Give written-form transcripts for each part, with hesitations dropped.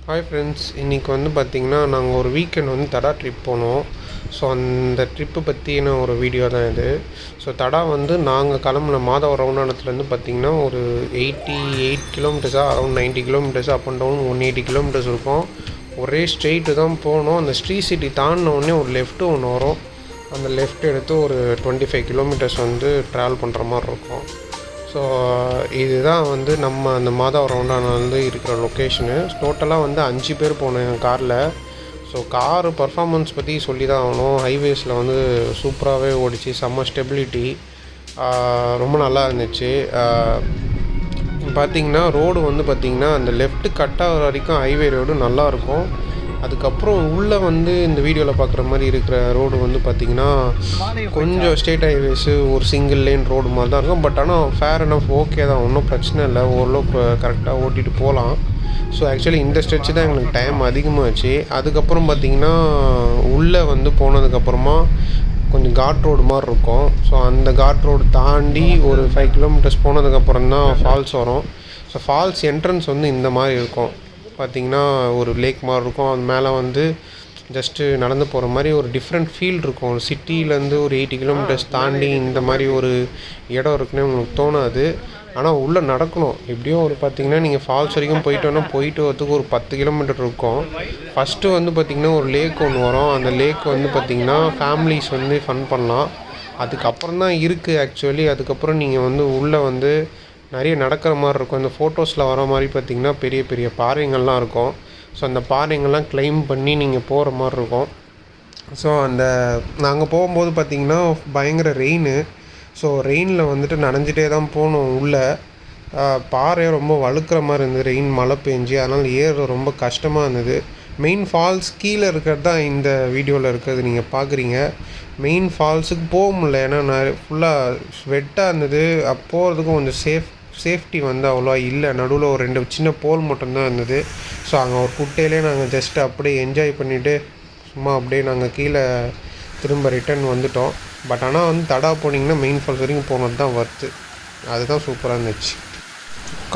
Hi friends, இன்றைக்கி வந்து பார்த்திங்கன்னா நாங்கள் ஒரு வீக்கெண்ட் வந்து தடா ட்ரிப் போனோம். ஸோ அந்த ட்ரிப்பு பற்றின ஒரு வீடியோ தான் இது. ஸோ தடா வந்து நாங்கள் கிளம்புன மாதவரம் ரவுண்டானத்துலேருந்து பார்த்திங்கன்னா ஒரு 88 கிலோமீட்டர்ஸாக அரௌண்ட் 90 கிலோமீட்டர்ஸாக அப் அண்ட் டவுன் 180 கிலோமீட்டர்ஸ் இருக்கும். ஒரே ஸ்ட்ரெயிட்டு தான் போனோம். அந்த ஸ்ரீ சிட்டி தாண்டினோடனே ஒரு லெஃப்ட்டு ஒன்று வரும். அந்த லெஃப்ட் எடுத்து ஒரு 25 கிலோமீட்டர்ஸ் வந்து ட்ராவல் பண்ணுற மாதிரி இருக்கும். ஸோ இதுதான் வந்து நம்ம அந்த மாதவரம் ரவுண்டான வந்து இருக்கிற லொக்கேஷனு. டோட்டலாக வந்து 5 பேர் போனோம் என் காரில். ஸோ காரு பர்ஃபார்மன்ஸ் பற்றி சொல்லி தான் ஆகணும். ஹைவேஸில் வந்து சூப்பராகவே ஓடிச்சு, செம்ம ஸ்டெபிலிட்டி, ரொம்ப நல்லா இருந்துச்சு. பார்த்திங்கன்னா ரோடு வந்து பார்த்திங்கன்னா அந்த லெஃப்ட்டு கட் ஆகிற வரைக்கும் ஹைவே ரோடு நல்லாயிருக்கும். அதுக்கப்புறம் உள்ளே வந்து இந்த வீடியோவில் பார்க்குற மாதிரி இருக்கிற ரோடு வந்து பார்த்திங்கன்னா கொஞ்சம் ஸ்டேட் ஹைவேஸு, ஒரு சிங்கிள் லேன் ரோடு மாதிரி தான் இருக்கும். பட் ஆனால் ஃபேர் அனஃப், ஓகே தான், ஒன்றும் பிரச்சனை இல்லை, ஓரளவுக்கு கரெக்டாக ஓட்டிகிட்டு போகலாம். ஸோ ஆக்சுவலி இந்த ஸ்ட்ரெச்சு தான் எங்களுக்கு டைம் அதிகமாகிடுச்சு. அதுக்கப்புறம் பார்த்திங்கன்னா உள்ளே வந்து போனதுக்கப்புறமா கொஞ்சம் காட் ரோடு மாதிரி இருக்கும். ஸோ அந்த காட் ரோடு தாண்டி ஒரு 5 கிலோமீட்டர்ஸ் போனதுக்கப்புறம் தான் ஃபால்ஸ் வரும். ஸோ ஃபால்ஸ் என்ட்ரன்ஸ் வந்து இந்த மாதிரி இருக்கும். பார்த்திங்கன்னா ஒரு லேக் மாதிரி இருக்கும். அது மேலே வந்து ஜஸ்ட்டு நடந்து போகிற மாதிரி ஒரு டிஃப்ரெண்ட் ஃபீல் இருக்கும். ஒரு சிட்டிலேருந்து ஒரு 80 கிலோமீட்டர்ஸ் தாண்டி இந்த மாதிரி ஒரு இடம் இருக்குன்னு உங்களுக்கு தோணாது. ஆனால் உள்ளே நடக்கணும். எப்படியும் ஒரு பார்த்திங்கன்னா நீங்கள் ஃபால்ஸ் வரைக்கும் போயிட்டு வரதுக்கு ஒரு 10 கிலோமீட்டர் இருக்கும். ஃபஸ்ட்டு வந்து பார்த்திங்கன்னா ஒரு லேக் ஒன்று வரும். அந்த லேக் வந்து பார்த்திங்கன்னா ஃபேமிலிஸ் வந்து ஃபன் பண்ணலாம். அதுக்கப்புறம் தான் இருக்குது ஆக்சுவலி. அதுக்கப்புறம் நீங்கள் வந்து உள்ளே வந்து நிறைய நடக்கிற மாதிரி இருக்கும். இந்த ஃபோட்டோஸில் வர மாதிரி பார்த்திங்கன்னா பெரிய பெரிய பாறைங்கள்லாம் இருக்கும். ஸோ அந்த பாறைங்கள்லாம் கிளைம் பண்ணி நீங்கள் போகிற மாதிரி இருக்கும். ஸோ அந்த நாங்கள் போகும்போது பார்த்திங்கன்னா பயங்கர ரெயின். ஸோ ரெயினில் வந்துட்டு நனைஞ்சிட்டே தான் போகணும். உள்ளே பாறை ரொம்ப வழுக்கிற மாதிரி இருந்தது, ரெயின் மழை பெஞ்சு. அதனால் ஏற ரொம்ப கஷ்டமாக இருந்தது. மெயின் ஃபால்ஸ் கீழே இருக்கிறது தான் இந்த வீடியோவில் இருக்கிறது நீங்கள் பார்க்குறீங்க. மெயின் ஃபால்ஸுக்கு போக முடியல, ஏன்னா ஃபுல்லாக ஸ்வெட்டாக இருந்தது. போகிறதுக்கும் கொஞ்சம் சேஃப்டி வந்து அவ்வளோவா இல்லை. நடுவில் ஒரு 2 சின்ன போல் மட்டும்தான் இருந்தது. ஸோ அங்கே ஒரு குட்டையிலே நாங்கள் ஜஸ்ட்டு அப்படியே என்ஜாய் பண்ணிவிட்டு சும்மா அப்படியே நாங்கள் கீழே திரும்ப ரிட்டர்ன் வந்துட்டோம். பட் ஆனால் வந்து தடா போனீங்கன்னா மெயின் ஃபால்ஸ் வரைக்கும் போனது தான் வர்த்து. அதுதான் சூப்பராக இருந்துச்சு.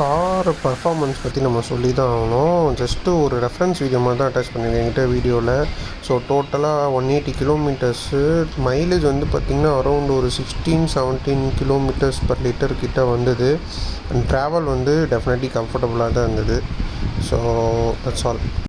கார் பர்ஃபார்மன்ஸ் பற்றி நம்ம சொல்லி தான் ஆகணும். ஜஸ்ட்டு ஒரு ரெஃபரன்ஸ் வீடியோ மாதிரி தான் அட்டாச் பண்ணியிருக்கேன் என்கிட்ட வீடியோவில். ஸோ டோட்டலாக 180 கிலோமீட்டர்ஸு. மைலேஜ் வந்து பார்த்திங்கன்னா அரௌண்ட் ஒரு 16-17 கிலோமீட்டர்ஸ் பர் லிட்டர் கிட்ட வந்தது. அண்ட் ட்ராவல் வந்து டெஃபினெட்லி கம்ஃபர்டபுளாக தான் இருந்தது. So that's all.